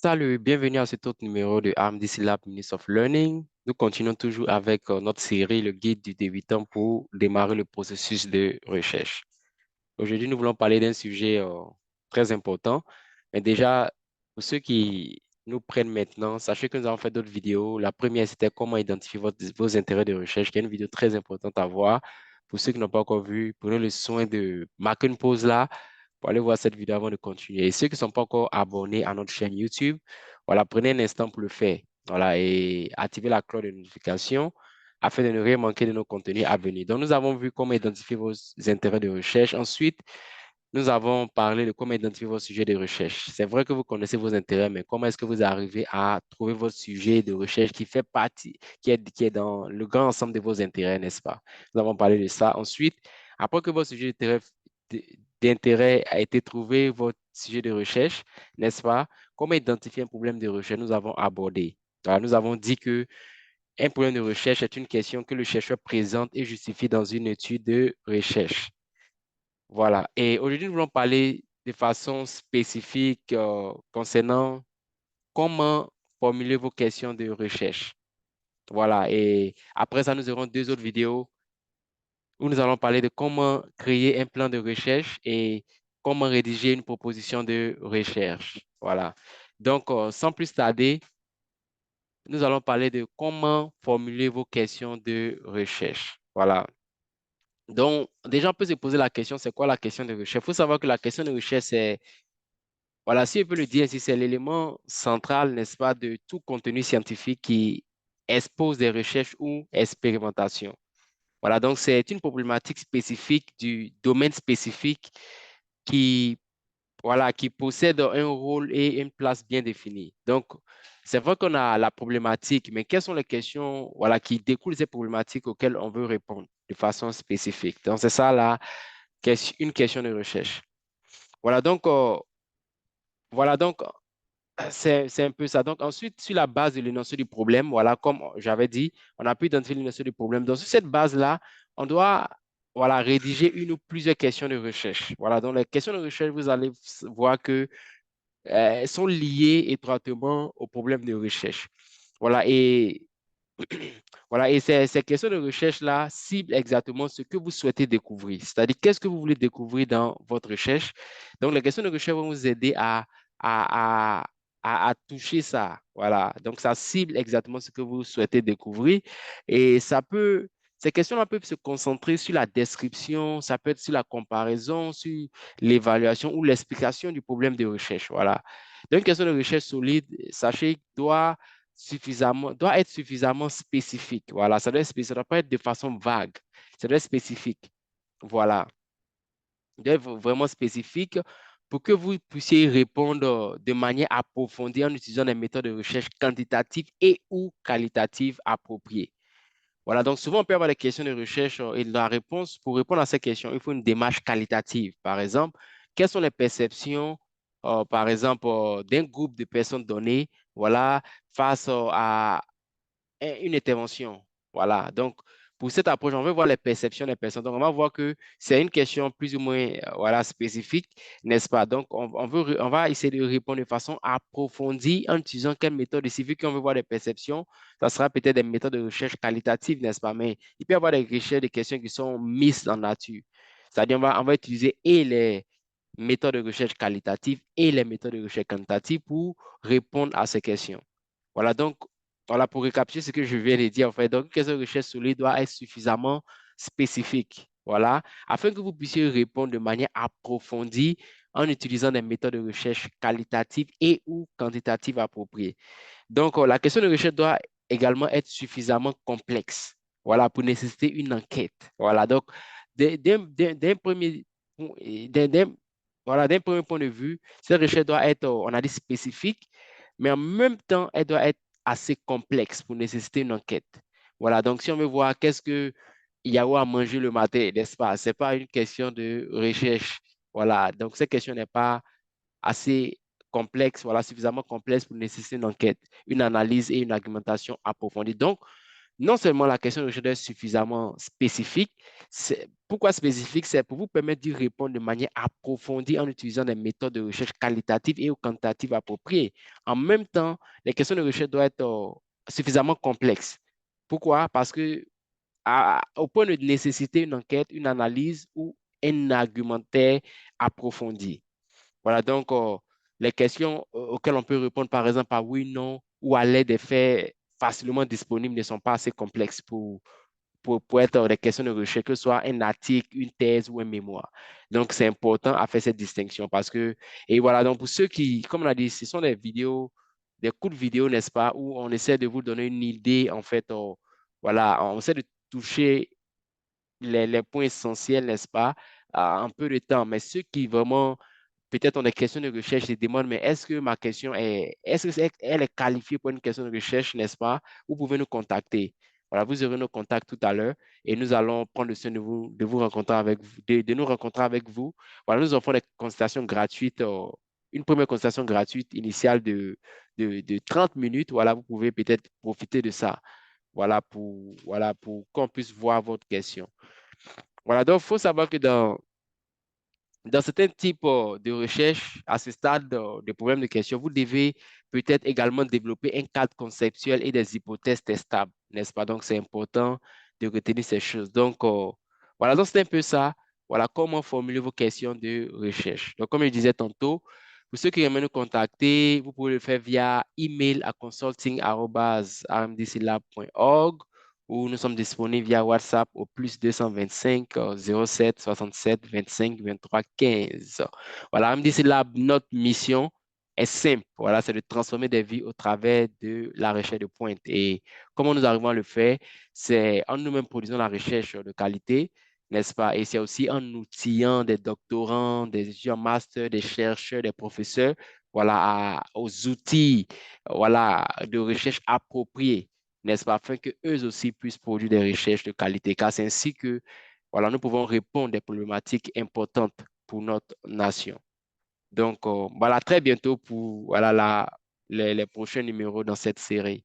Salut, bienvenue à cet autre numéro de AMDC Lab Minutes of Learning. Nous continuons toujours avec notre série, le guide du débutant pour démarrer le processus de recherche. Aujourd'hui, nous voulons parler d'un sujet très important. Mais déjà, pour ceux qui nous prennent maintenant, sachez que nous avons fait d'autres vidéos. La première, c'était comment identifier vos intérêts de recherche, qui est une vidéo très importante à voir. Pour ceux qui n'ont pas encore vu, prenez le soin de marquer une pause là pour aller voir cette vidéo avant de continuer. Et ceux qui ne sont pas encore abonnés à notre chaîne YouTube, voilà, prenez un instant pour le faire. Voilà, et activez la cloche de notification afin de ne rien manquer de nos contenus à venir. Donc, nous avons vu comment identifier vos intérêts de recherche. Ensuite, nous avons parlé de comment identifier vos sujets de recherche. C'est vrai que vous connaissez vos intérêts, mais comment est-ce que vous arrivez à trouver votre sujet de recherche qui fait partie, qui est dans le grand ensemble de vos intérêts, n'est-ce pas? Nous avons parlé de ça. Ensuite, après que votre sujet d'intérêt a été trouvé, votre sujet de recherche, n'est-ce pas? Comment identifier un problème de recherche? Nous avons abordé. Voilà, nous avons dit que un problème de recherche est une question que le chercheur présente et justifie dans une étude de recherche. Voilà. Et aujourd'hui, nous voulons parler de façon spécifique concernant comment formuler vos questions de recherche. Voilà. Et après ça, nous aurons deux autres vidéos où nous allons parler de comment créer un plan de recherche et comment rédiger une proposition de recherche. Voilà. Donc, sans plus tarder, nous allons parler de comment formuler vos questions de recherche. Voilà. Donc, déjà, on peut se poser la question, c'est quoi la question de recherche? Il faut savoir que la question de recherche, c'est, voilà, si on peut le dire ainsi, c'est l'élément central, n'est-ce pas, de tout contenu scientifique qui expose des recherches ou expérimentations. Voilà, donc c'est une problématique spécifique du domaine spécifique qui, voilà, qui possède un rôle et une place bien définie. Donc, c'est vrai qu'on a la problématique, mais quelles sont les questions, voilà, qui découlent de ces problématiques auxquelles on veut répondre de façon spécifique? Donc, c'est ça, là, une question de recherche. Voilà, donc, c'est un peu ça. Donc, ensuite, sur la base de l'énoncé du problème, voilà, comme j'avais dit, on a pu identifier l'énoncé du problème. Donc, sur cette base-là, on doit, voilà, rédiger une ou plusieurs questions de recherche. Voilà, donc les questions de recherche, vous allez voir que sont liées étroitement au problème de recherche. Voilà, et voilà, et ces questions de recherche-là ciblent exactement ce que vous souhaitez découvrir. C'est-à-dire, qu'est-ce que vous voulez découvrir dans votre recherche? Donc, les questions de recherche vont vous aider à, à toucher ça. Voilà. Donc, ça cible exactement ce que vous souhaitez découvrir. Et ces questions-là peuvent se concentrer sur la description, ça peut être sur la comparaison, sur l'évaluation ou l'explication du problème de recherche. Voilà. Donc, une question de recherche solide, sachez, doit être suffisamment spécifique. Voilà, ça doit pas être de façon vague. Ça doit être spécifique. Voilà. Ça doit être vraiment spécifique pour que vous puissiez répondre de manière approfondie en utilisant des méthodes de recherche quantitatives et ou qualitatives appropriées. Voilà, donc souvent on peut avoir des questions de recherche et la réponse, pour répondre à ces questions, il faut une démarche qualitative. Par exemple, quelles sont les perceptions, par exemple, d'un groupe de personnes données, voilà, face à une intervention. Voilà. Donc, pour cette approche, on veut voir les perceptions des personnes. Donc, on va voir que c'est une question plus ou moins voilà, spécifique, n'est-ce pas? Donc, on va essayer de répondre de façon approfondie en utilisant quelle méthode. Et si vu qu'on veut voir des perceptions, ça sera peut-être des méthodes de recherche qualitatives, n'est-ce pas? Mais il peut y avoir des recherches, des questions qui sont mises en nature. C'est-à-dire, on va utiliser et les méthodes de recherche qualitatives et les méthodes de recherche quantitatives pour répondre à ces questions. Voilà, donc, voilà, pour récapituler ce que je viens de dire, en fait, donc, une question de recherche solide doit être suffisamment spécifique, voilà, afin que vous puissiez répondre de manière approfondie en utilisant des méthodes de recherche qualitatives et ou quantitatives appropriées. Donc, la question de recherche doit également être suffisamment complexe, voilà, pour nécessiter une enquête. Voilà, donc, d'un premier, voilà, d'un premier point de vue, cette recherche doit être, on a dit, spécifique, mais en même temps, elle doit être assez complexe pour nécessiter une enquête. Voilà, donc si on veut voir qu'est-ce que il y a à manger le matin, n'est-ce pas? Ce n'est pas une question de recherche. Voilà, donc cette question n'est pas assez complexe, voilà, suffisamment complexe pour nécessiter une enquête, une analyse et une argumentation approfondie. Donc, non seulement la question de recherche doit être suffisamment spécifique, pourquoi spécifique? C'est pour vous permettre d'y répondre de manière approfondie en utilisant des méthodes de recherche qualitatives et ou quantitatives appropriées. En même temps, les questions de recherche doivent être suffisamment complexes. Pourquoi? Parce que au point de nécessiter une enquête, une analyse ou un argumentaire approfondi. Voilà donc les questions auxquelles on peut répondre par exemple par oui, non ou à l'aide des faits facilement disponibles ne sont pas assez complexes pour être des questions de recherche, que ce soit un article, une thèse ou un mémoire. Donc, c'est important à faire cette distinction parce que, et voilà, donc pour ceux qui, comme on a dit, ce sont des vidéos, des courtes vidéos, n'est-ce pas, où on essaie de vous donner une idée, en fait, voilà, on essaie de toucher les points essentiels, n'est-ce pas, à un peu de temps. Mais ceux qui vraiment peut-être ont des questions de recherche se demandent, mais est-ce que ma question est-ce qu'elle est qualifiée pour une question de recherche, n'est-ce pas? Vous pouvez nous contacter. Voilà, vous aurez nos contacts tout à l'heure et nous allons prendre le soin de vous rencontrer avec vous, de nous rencontrer avec vous. Voilà, nous offrons des consultations gratuites, une première consultation gratuite initiale de 30 minutes. Voilà, vous pouvez peut-être profiter de ça. Voilà, pour qu'on puisse voir votre question. Voilà, donc il faut savoir que dans certains types de recherches, à ce stade de problèmes de questions, vous devez peut-être également développer un cadre conceptuel et des hypothèses testables, n'est-ce pas? Donc, c'est important de retenir ces choses. Donc, voilà, donc c'est un peu ça. Voilà comment formuler vos questions de recherche. Donc, comme je disais tantôt, pour ceux qui aimeraient nous contacter, vous pouvez le faire via email à consulting@rmdclab.org ou nous sommes disponibles via WhatsApp au plus 225 07 67 25 23 15. Voilà, MDC Lab, notre mission est simple. Voilà, c'est de transformer des vies au travers de la recherche de pointe. Et comment nous arrivons à le faire? C'est en nous-mêmes produisant la recherche de qualité, n'est-ce pas? Et c'est aussi en outillant des doctorants, des étudiants master, des chercheurs, des professeurs, voilà, aux outils, voilà, de recherche appropriés, n'est-ce pas, afin qu'eux aussi puissent produire des recherches de qualité, car c'est ainsi que voilà, nous pouvons répondre à des problématiques importantes pour notre nation. Donc, voilà, très bientôt pour voilà, les prochains numéros dans cette série.